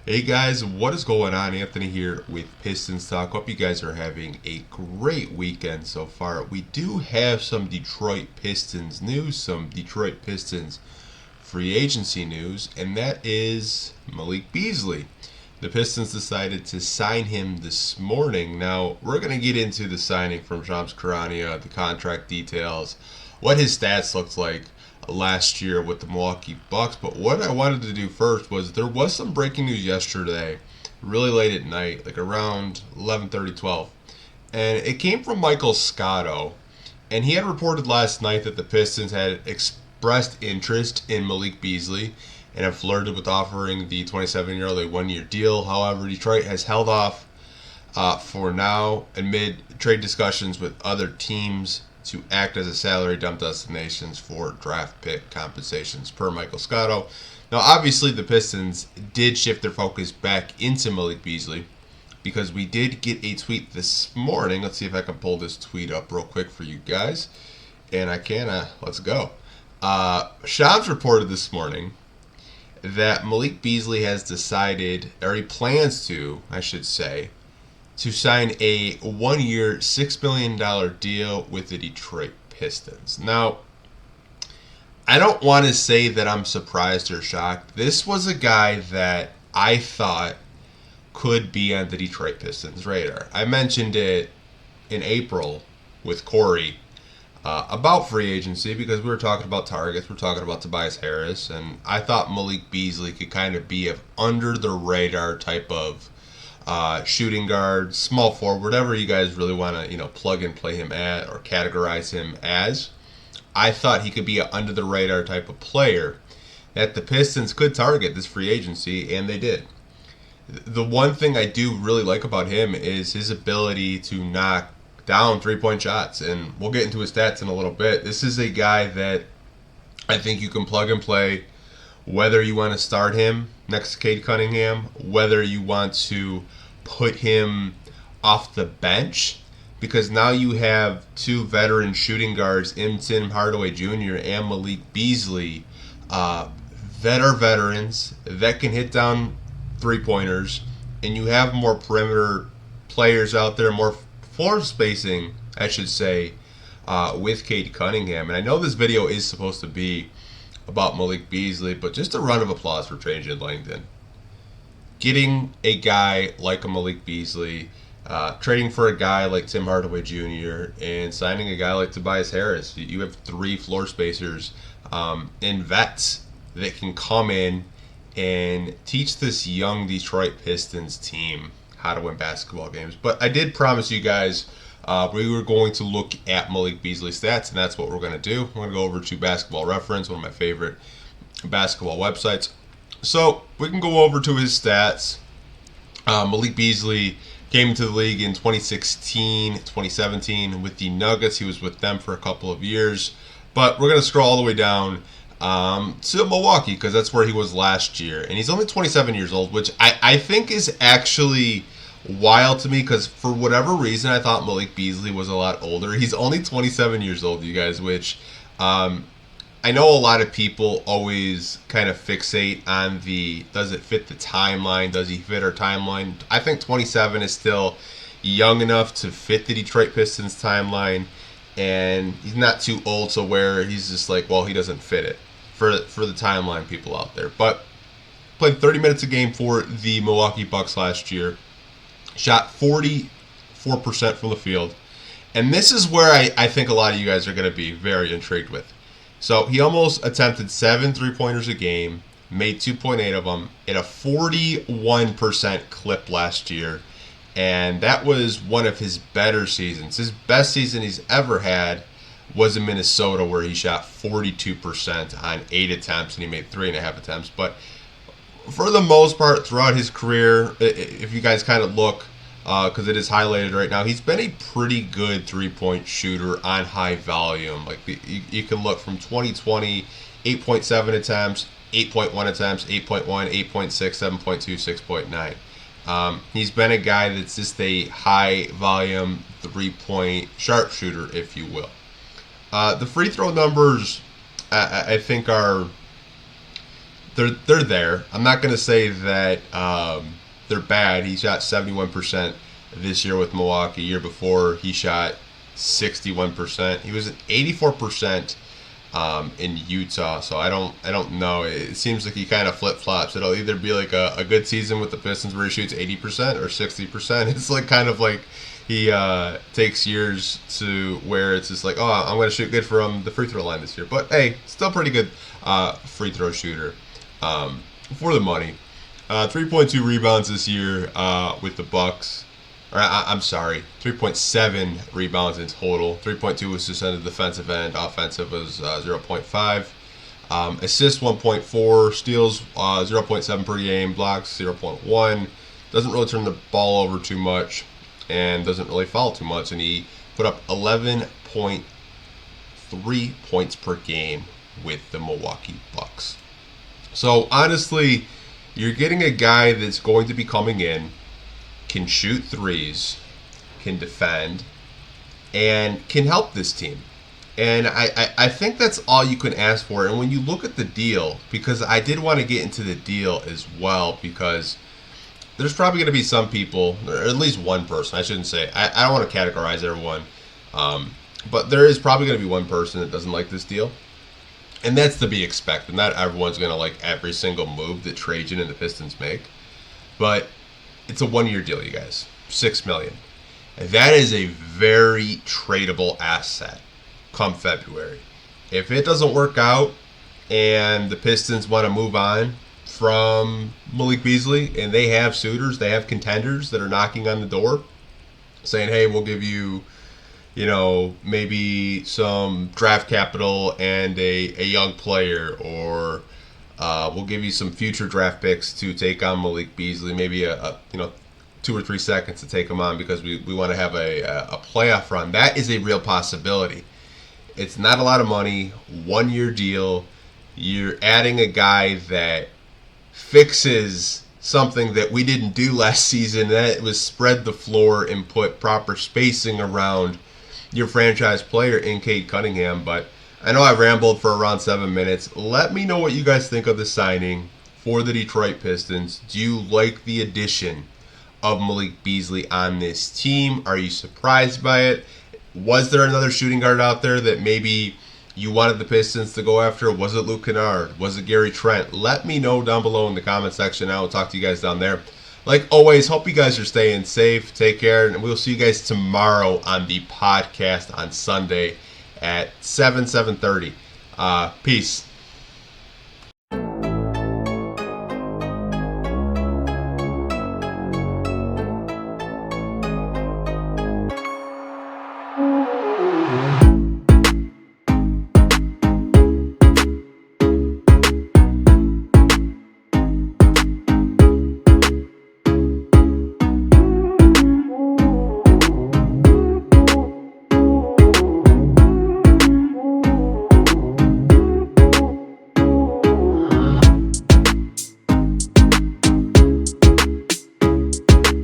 Hey guys, what is going on? Anthony here with Pistons Talk. Hope you guys are having a great weekend so far. We do have some Detroit Pistons news, some Detroit Pistons free agency news, and that is Malik Beasley. The Pistons decided to sign him this morning. Now, we're going to get into the signing from Shams Charania, the contract details, what his stats looked like last year with the Milwaukee Bucks. But what I wanted to do first was there was some breaking news yesterday, really late at night, like around 11:30, 12. And it came from Michael Scotto. And he had reported last night that the Pistons had expressed interest in Malik Beasley and have flirted with offering the 27-year-old a one-year deal. However, Detroit has held off for now amid trade discussions with other teams to act as a salary dump destinations for draft pick compensations, per Michael Scotto. Now, obviously, the Pistons did shift their focus back into Malik Beasley because we did get a tweet this morning. Let's see if I can pull this tweet up real quick for you guys. And I can. Let's go. Shams reported this morning that Malik Beasley has decided, or he plans to, I should say, to sign a one-year, $6 million deal with the Detroit Pistons. Now, I don't want to say that I'm surprised or shocked. This was a guy that I thought could be on the Detroit Pistons' radar. I mentioned it in April with Corey about free agency because we were talking about targets, we were talking about Tobias Harris, and I thought Malik Beasley could kind of be an under-the-radar type of shooting guard, small forward, whatever you guys really want to, plug and play him at or categorize him as. I thought he could be an under the radar type of player that the Pistons could target this free agency, and they did. The one thing I do really like about him is his ability to knock down 3-point shots, and we'll get into his stats in a little bit. This is a guy that I think you can plug and play whether you want to start him next to Cade Cunningham, whether you want to put him off the bench, because now you have two veteran shooting guards in Tim Hardaway Jr. and Malik Beasley that are veterans that can hit down three-pointers, and you have more perimeter players out there, more floor spacing, I should say, with Cade Cunningham. And I know this video is supposed to be about Malik Beasley, but just a round of applause for Trajan Langdon. Getting a guy like a Malik Beasley, trading for a guy like Tim Hardaway Jr., and signing a guy like Tobias Harris. You have three floor spacers and vets that can come in and teach this young Detroit Pistons team how to win basketball games. But I did promise you guys we were going to look at Malik Beasley's stats, and that's what we're going to do. We're going to go over to Basketball Reference, one of my favorite basketball websites. So we can go over to his stats. Malik Beasley came into the league in 2016, 2017 with the Nuggets. He was with them for a couple of years. But we're going to scroll all the way down to Milwaukee because that's where he was last year. And he's only 27 years old, which I think is actually wild to me because for whatever reason I thought Malik Beasley was a lot older. He's only 27 years old, you guys, which I know a lot of people always kind of fixate on the does it fit the timeline, does he fit our timeline. I think 27 is still young enough to fit the Detroit Pistons timeline, and he's not too old to where he's just like, well, he doesn't fit it for the timeline people out there. But played 30 minutes a game for the Milwaukee Bucks last year. Shot 44% from the field. And this is where I think a lot of you guys are going to be very intrigued with. So he almost attempted 7 3-pointers a game, made 2.8 of them at a 41% clip last year. And that was one of his better seasons. His best season he's ever had was in Minnesota, where he shot 42% on 8 attempts and he made 3.5 attempts. But for the most part, throughout his career, if you guys kind of look, because it is highlighted right now, he's been a pretty good three-point shooter on high volume. Like you can look from 2020, 8.7 attempts, 8.1 attempts, 8.1, 8.6, 7.2, 6.9. He's been a guy that's just a high-volume three-point sharpshooter, if you will. The free throw numbers, I think, are they're there. I'm not going to say that they're bad. He shot 71% this year with Milwaukee. Year before, he shot 61%. He was at 84% in Utah. So I don't know. It seems like he kind of flip flops. It'll either be like a good season with the Pistons where he shoots 80% or 60%. It's like kind of like he takes years to where it's just like, oh, I'm going to shoot good from the free throw line this year. But hey, still pretty good free throw shooter for the money. 3.2 rebounds this year with the Bucks. I'm sorry, 3.7 rebounds in total. 3.2 was just on the defensive end. Offensive was 0.5. Assists 1.4. Steals 0.7 per game. Blocks 0.1. Doesn't really turn the ball over too much and doesn't really foul too much. And he put up 11.3 points per game with the Milwaukee Bucks. So honestly, you're getting a guy that's going to be coming in, can shoot threes, can defend, and can help this team. And I think that's all you can ask for. And when you look at the deal, because I did want to get into the deal as well, because there's probably going to be some people, or at least one person, I shouldn't say, I don't want to categorize everyone, but there is probably going to be one person that doesn't like this deal. And that's to be expected. Not everyone's going to like every single move that Trajan and the Pistons make. But it's a one-year deal, you guys. $6 million. And that is a very tradable asset come February. If it doesn't work out and the Pistons want to move on from Malik Beasley and they have suitors, they have contenders that are knocking on the door saying, hey, we'll give you, maybe some draft capital and a young player, or we'll give you some future draft picks to take on Malik Beasley, maybe a 2 or 3 seconds to take him on because we want to have a playoff run. That is a real possibility. It's not a lot of money, 1-year deal. You're adding a guy that fixes something that we didn't do last season. That was spread the floor and put proper spacing around your franchise player in Cade Cunningham. But I know I rambled for around 7 minutes. Let me know what you guys think of the signing for the Detroit Pistons. Do you like the addition of Malik Beasley on this team? Are you surprised by it? Was there another shooting guard out there that maybe you wanted the Pistons to go after? Was it Luke Kennard? Was it Gary Trent? Let me know down below in the comment section. I will talk to you guys down there. Like always, hope you guys are staying safe. Take care, and we'll see you guys tomorrow on the podcast on Sunday at 7:30. Peace.